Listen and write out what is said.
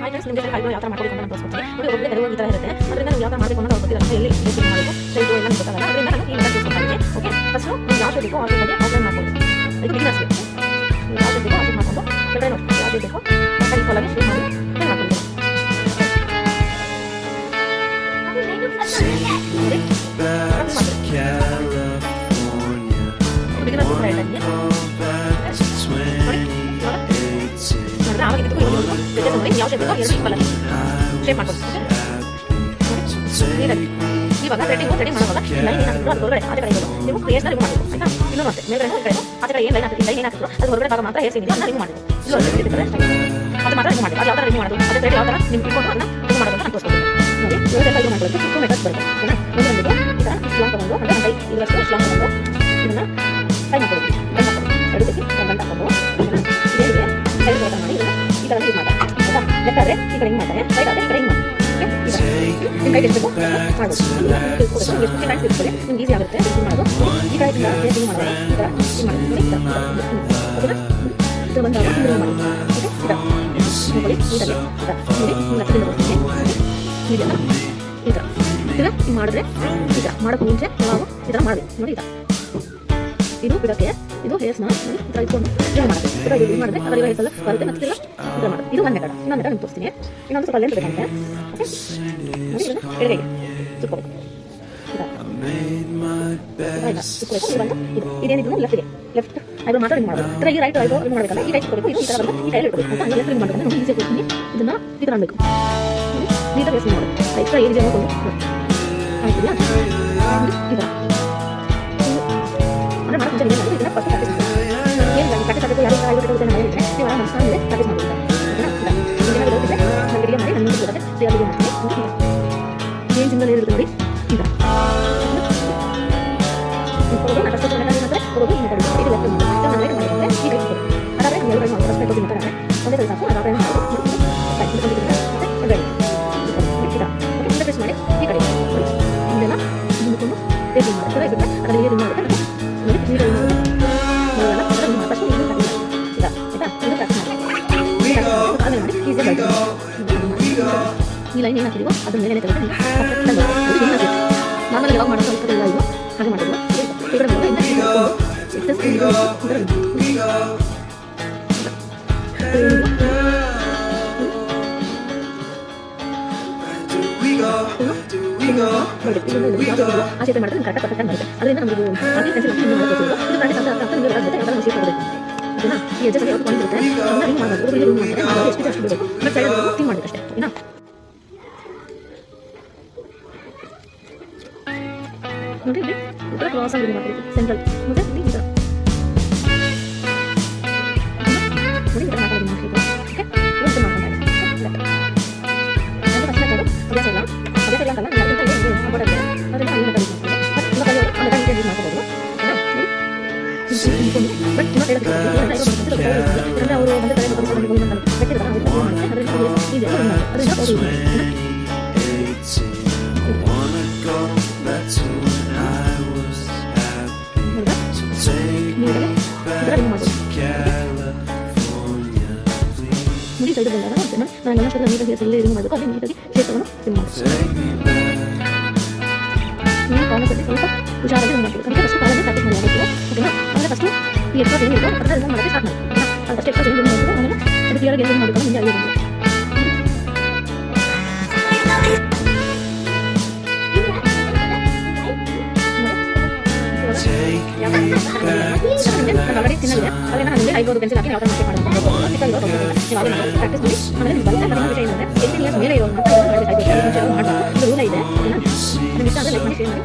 Hi friends, ನಿಮಗೆ eyebrow ಯಾವ ಥರ ಮಾಡ್ಕೊಳ್ಳಿ ಅಂತ ನಾನು ತೋರಿಸ್ಕೊಡ್ತೀನಿ. ನೋಡಿ, ಒಬ್ಬರಿಗೆ ಕೆಲವು ಈ ಥರ ಇರುತ್ತೆ. ಅದರಿಂದ ನೀವು ಯಾವ ಥರ ಮಾಡಬೇಕು ಅನ್ನೋದು ಅವ್ರು ಗೊತ್ತಿಲ್ಲ. ಎಲ್ಲಿ ಶೇಪ್ ಮಾಡಬೇಕು, ಸ್ಟ್ರೈಟು ಎಲ್ಲ ನಿಮ್ಗೆ ಗೊತ್ತಾಗಲ್ಲ. ಅದರಿಂದ ನಾನು ಈ ವಿಡಿಯೋ ತೋರಿಸ್ಕೊಡ್ತಾ ಇದ್ದೀನಿ. ಓಕೆ, ಫಸ್ಟು ನೀವು ಯಾವ ಶೇಪ್ ಬೇಕೋ ಆ ಶೇಪಲ್ಲಿ ಔಟ್ಲೈನ್ ಮಾಡ್ಕೊಳ್ಳಿ. ಅದಕ್ಕೆ ಬಿಗಿನರ್ಸ್ ಬೇಕು. ನೀವು ಯಾವ ಶೇಪ್ ಬೇಕೋ ಆ ಶೇಪ್ ಮಾಡ್ಕೊಂಡು ಕೆಳಗಡೆ ನೋಡಿ ಯಾವ ಶೇಪ್ ಬೇಕೋ ಆ ಈಕ್ವಲ್ ಆಗಿ ಶೇಪ್ ಮಾಡಿ ಮಾಡ್ಕೊಳ್ಳಿ. ಬಿಗಿನರ್ಸ್ ಕೂಡ ಹೇಳ್ತಾ ಯಾವ ಶೇಪ್ ಬೇಕೋ ಎರಡು ಈಕ್ವಲ್ ಆಗಿ ಶೇಪ್ ಮಾಡ್ಕೊಳ್ಳಿ. ಇವಾಗ ಥ್ರೆಡಿಂಗ್ ಮಾಡುವಾಗ ಲೈನ್ ಏನು ಹಾಕಿದ್ರು ಅದು ಹೊರಗಡೆ ಆಚೆ ಕಡೆ ಇರೋದು ನೀವು ಹೇರ್ಸ್ನ ರಿಮೂವ್ ಮಾಡಬೇಕು. ಆಯ್ತಾ? ಇನ್ನೂ ಅಷ್ಟೇ ಮೇಲ್ಗಡೆ ಈ ಕಡೆ ಆಚೆ ಕಡೆ ಏನು ಲೈನ್ ಹಾಕಿದ್ರು ಲೈನ್ ಏನು ಹಾಕಿದ್ರು ಅದು ಹೊರಗಡೆ ಭಾಗ ಮಾತ್ರ ಹೇರ್ಸ್ ಏನಿದೆ ಅದನ್ನ ರಿಮೂವ್ ಮಾಡಬೇಕು. ಇದು ಅದು ಮಾತ್ರ ರಿಮೂವ್ ಮಾಡಬೇಕು. ಅದು ಯಾವ ಥರ ರಿಮೂವ್ ಮಾಡೋದು ಅದೇ ಥ್ರೆಡ್ ಯಾವ ಥರ ನಿಮ್ಗೆ ಇಟ್ಕೊಂಡು ಅದನ್ನ ರಿಮೂವ್ ಮಾಡೋದು ಅಂತ ತೋರಿಸ್ಕೊಡ್ತೀನಿ. ನೋಡಿ, ಇವತ್ತೆಲ್ಲ ಇದು ಮಾಡ್ಕೊಳ್ಳೋದು 2 ಮೆಥಡ್ಸ್ ಬರುತ್ತೆ. ಓಕೆನಾ? ಒಂದೊಂದಿಗೆ ಈ ಥರ ಸ್ಲಾಂಗ್ ತಗೊಂಡು ಅಂದರೆ ಕೈ ಇದರಷ್ಟು ಸ್ಲಾಂಗ್ ತಗೊಂಡು ಇದನ್ನ ಫ್ರೈ ಮಾಡ್ಕೊಳ್ಳೋದು. ಫ್ರೈ ಮಾಡ್ಕೊಂಡು ಎರಡು ತೆಗಿ ಗಂಟು ಹಾಕೊಂಡು ಇದೇ ಸೈಡ್ ಓಪನ್ ಮಾಡಿ ಇದನ್ನ ಈ ಥರ ಯೂಸ್ ಮಾಡ್ತಾರೆ. ಆಯ್ತಾ? ಲೆಫ್ಟ್ ಆದರೆ ಈ ಕಡೆ ಹಿಂಗೆ ಮಾಡ್ತಾರೆ, ರೈಟ್ ಆದರೆ ಈ ಕಡೆ ಹಿಂಗೆ ಮಾಡ್ತಾರೆ. ನಿಮ್ಮ ಕೈ ಎಷ್ಟು ಮಾಡ್ಬೋದು. ಎಷ್ಟು ಟೈಮ್ಸ್ ಇಟ್ಕೊಳ್ಳಿ ನಿಮ್ಗೆ ಈಸಿ ಆಗುತ್ತೆ ಇದು ಮಾಡೋದು. ಈ ಕಡೆಯಿಂದ ಹಿಂಗೆ ಮಾಡೋದು ಈ ಥರ ಹಿಂಗೆ ಮಾಡೋದು ನೋಡಿ ಓಕೆನಾ? ಇದು ಬಂದಾಗ ಹಿಂಗೆ ಮಾಡಿ ಓಕೆ ಈ ಥರ ನೋಡ್ಕೊಳ್ಳಿ ಈ ಥರ ನೋಡಿ ನಿಮ್ಮ ಹತ್ತಿರ ಬರ್ತೀನಿ ಇದೆಲ್ಲ ಈ ಥರ ಇದನ್ನ ಹಿಂಗೆ ಮಾಡಿದ್ರೆ ಈ ಥರ ಮಾಡೋಕ್ಕೆ ಮುಂಚೆ ನಾವು ಈ ಥರ ಮಾಡಬೇಕು. ನೋಡಿ ಈ ಥರ ಇದು ಬಿಡೋಕ್ಕೆ ಇದು ಹೇರ್ಸ್ನ ನೋಡಿ ಈ ಥರ ಇಟ್ಕೊಂಡು ರಿಮೂವ್ ಮಾಡಬೇಕು. ಈ ಥರ ಇದು ಮಾಡಿದ್ರೆ ಅದರ ಹೇರ್ಸ್ ಎಲ್ಲ ಬರುತ್ತೆ ಮತ್ತು ಈ ಥರ ಮಾಡೋದು. ಇದು ಒಂದು ಮೆಥಡ್. ಇನ್ನೊಂದು ಮೆಥಡ್ ನಿಮ್ಗೆ ತೋರಿಸ್ತೀನಿ. ಇನ್ನೊಂದು ಸ್ವಲ್ಪ ಲೆಂತ್ ಬೇಕಂತೆ. ಓಕೆ ನೋಡಿ ಇದನ್ನು ಎಡಗೈಗೆ ಸುತ್ಕೋಬೇಕು. ಇದೇನಿದ್ರು ಲೆಫ್ಟ್ಗೆ ಲೆಫ್ಟ್ ಐಬ್ರೋ ಮಾತ್ರ ರಿಮೂವ್ ಮಾಡೋದು. ಈ ಥರ ಈ ರೈಟ್ ಐಬ್ರೋ ರಿಮೂವ್ ಮಾಡಬೇಕಲ್ಲ ಈ ಕೈ ಕೊಡಬೇಕು. ಇದು ಈ ಥರ ಬಂದು ಈ ಕೈಯಲ್ಲಿ ಇಡಬೇಕು ಅಂತ ಲೆಫ್ಟ್ ರಿಮೂವ್ ಮಾಡಬೇಕು. ನಾನು ಈಸಿ ಕೊಡ್ತೀನಿ. ಇದನ್ನು ಈ ಥರ ಮಾಡಬೇಕು. ನೀಟಾಗಿ ವೇಸ್ಟ್ ಮಾಡೋದು. ಎಕ್ಸ್ಟ್ರಾ ಏರಿದೆ ನೋಡ್ಕೊಂಡು ಆಯ್ತಿದೆಯಾ? ಈ ಥರ ಅಂದರೆ ಮಾಡೋದು ಮುಂಚೆ ಏನಾದರೂ ಇದನ್ನು ಫಸ್ಟ್ ಪ್ರಾಕ್ಟೀಸ್ ಮಾಡಿ ಏನಿಲ್ಲ ನೀವು ಪ್ರಾಕ್ಟೀಸ್ ಆಗಬೇಕು. ಯಾರು ಐಬ್ರೋ ಕಟ್ಟೋದು ಮಾಡಿದ್ರೆ ನೀವು ಆರಾಮ ಮನಸ್ಸಿಗೆ ಪ್ರಾಕ್ಟೀಸ್ ಮಾಡ್ಬೋದು. ಓಕೆನಾ? ಇದನ್ನು ಇರೋದಿದ್ರೆ ನಾನು ವಿಡಿಯೋ ಮಾಡಿ ನಾನು ನಿಮಗೆ ಗೊತ್ತಾಗುತ್ತೆ ಫ್ರೀ ಆಗಿ ಮಾಡ್ತೀನಿ. ಏನು ಸಿಂಗಲ್ ಏನಿರುತ್ತೆ ನೋಡಿ ಈ ಥರ ಕೊಡೋದು. ನಾನು ಫಸ್ಟ್ ಮಾತ್ರ ಕೊಡೋದು ಈ ಮೆಥಡ್ ಇದು ಲೆಫ್ಟ್ ಮಾಡಿ ನಾನು ರೈಟ್ ಮಾಡಿದ್ರೆ ಈ ಕೈ ಕೊಡೋದು. ಅದಾದರೆ ನೀವು ಎರಡು ಮಾಡಿ ಫಸ್ಟ್ ಮೆಥಡ್ ಆದರೆ ಒಂದೇ ಕೈ ಸಾಕು. ಅದಾದರೆ ಮಾಡೋದು ಮತ್ತೆ ರೆಡಿ ಈ ಥರ ಓಕೆ ಪ್ರಾಕ್ಟೀಸ್ ಮಾಡಿ ಈ ಕಡೆ ಇದೆಲ್ಲ ಮುಂದ್ಕೊಂಡು ರೇಟಿಂಗ್ ಮಾಡಿ ಥರ ಇರುತ್ತೆ. ಅದರಲ್ಲಿ ಏನು ಮಾಡುತ್ತೆ ನೋಡಿ ನೀರು ನೋಡೋಣ ಫಸ್ಟ್ ಇದು ಪ್ರಾಕ್ಟೀಸ್ ಮಾಡಿ ಆಯಿತಾ? ಇದು ಪ್ರಾಕ್ಟೀಸ್ ಮಾಡಿ ಆಮೇಲೆ ಮಾಡಿ ಈಸಿಯಾಗಿ ಬರ್ತದೆ. ಈ ಲೈನ್ ಏನು ಹಾಕಿದೀವೋ ಅದ್ರ ಮೇಲೆ ತೆಗೆದು ನಾರ್ಮಲ್ ಯಾವಾಗ ಮಾಡೋದು ಇಲ್ಲ ಇದು ಹಾಗೆ ಮಾಡಿದ್ರು ಈ ಕಡೆ ಬಂದು ಎಕ್ಸಸ್ ಆ ಶೇಪ್ ಮಾಡಿದ್ರೆ ಕರೆಕ್ಟ್ ಪರ್ಫೆಕ್ಟ್ ಬರುತ್ತೆ. ಅದರಿಂದ ನಮಗೆ ಇದು ಪ್ರಾಕ್ಟೀಸ್ ಆಗ್ತಾ ನಿಮಗೆ ಗೊತ್ತಾಗುತ್ತೆ ಯಾವ ಶೇಪ್ ತಗೋಬೇಕು. ಓಕೆನಾ? ಈ ಎಡ್ಜಸ್ ಯಾವುದು ಪಾಯಿಂಟ್ ಇರುತ್ತೆ ಅದನ್ನ ರಿಂಗ್ ಮಾಡಬೇಕು. ರಿಂಗ್ ಮಾಡಿದ್ರೆ ಎಷ್ಟು ಅಷ್ಟು ಬಿಡಬೇಕು. ಬಟ್ ಸೈಡ್ ಥಿಂಕ್ ಮಾಡಬೇಕು ಅಷ್ಟೇ. ಓಕೆನಾ? ನೋಡಿ ಈ ಥರ ಕ್ರಾಸ್ ಆಗಿ ಮಾಡಬೇಕು ಸೆಂಟ್ರಲ್ ಮತ್ತೆ ಇಲ್ಲಿ ಈ ಥರ ನೋಡಿ ಈ ಥರ ಹಾಕೋದು ಮಾಡಬೇಕು. ಓಕೆ ಒಂದು ಮಾಡ್ಕೊಂಡೆ ಅದು ಫಸ್ಟ್ ಮೆಥಡು ಅದೇ ಸಲ ಅಂತಲ್ಲ ಅದಕ್ಕಿಂತ ಏನು ಬರುತ್ತೆ ಅದರಿಂದ ಈ ಮೆಥಡ್ ಮಾಡ್ತೀವಿ. ಬಟ್ ತುಂಬ ಕಲಿಯೋರು ಆ ಮೆಥಡ್ ಯೂಸ್ ಮಾಡ್ಕೋಬೋದು. ಬಟ್ ತುಂಬ ಹೇಳೋದು ಅಂದರೆ ಅವರು ಒಂದು ಕಡೆ ಮಾಡ್ಕೊಂಡು ಬೇಕಿದ್ರೆ ಅದರಿಂದ ಈಸಿ ಅದರಿಂದ ನೋಡಿ ಸೈಡ್ ಬಂದಾಗ ನಾನು ಇನ್ನೊಂದು ನೀಟಾಗಿ ಹೇರ್ಸ್ ರಿಮೂವ್ ಮಾಡಬೇಕು. ಅದೇ ನೀಟಾಗಿ ಶೇಪ್ ತಗೊಂಡು ರಿಮೂವ್ ಮಾಡಬೇಕು. ನೀವು ಕಾಲದಲ್ಲಿ ಸ್ವಲ್ಪ ಹುಷಾರಾಗಿ ರಿಮೂವ್ ಮಾಡಬೇಕು. ಅದಕ್ಕೆ ಫಸ್ಟ್ ಕಾಲಲ್ಲಿ ಪ್ರಾಕ್ಟೀಸ್ ಮಾಡಬೇಕು. ಓಕೆನಾ? ಅಂದರೆ ಫಸ್ಟು ಈ ಎಕ್ಸ್ಟ್ರಾ ಏನು ಇರುತ್ತೋ ಅದನ್ನ ರಿಮೂವ್ ಮಾಡೋಕ್ಕೆ ಸ್ಟಾರ್ಟ್ ಮಾಡಿ. ಅದು ಫಸ್ಟ್ ಎಕ್ಸ್ಟ್ರಾ ಏನು ಮಾಡಬೇಕು ಆಮೇಲೆ ಅದು ಕ್ಲಿಯರಾಗಿ ಏನು ಮಾಡಬೇಕು ಮುಂದೆ ಆಗಿ ಬಂದು ಆಲ್ರೆಡಿ ತಿನ್ನಲಿದೆ ಅದೇ ನನಗೆ ಐಬ್ರೋ ಪೆನ್ಸಿಲ್ ಹಾಕಿ ಯಾವ ಥರ ಮಾಡಬೇಕು ಪ್ರಾಕ್ಟೀಸ್ ಮಾಡಿ ಆಮೇಲೆ ನೀವು ಬರುತ್ತೆ. ಅದನ್ನ ವಿಷಯ ಏನಂದರೆ 18 ಇಯರ್ಸ್ ಮೇಲೆ ಇರೋ ರೂಲ್ ಇದೆ. ಓಕೆನಾ? ನಿಮ್ಗೆ ಇಷ್ಟ ಆದರೆ ಲೈಕ್ ಮಾಡಿ ಶೇರ್ ಮಾಡಿ.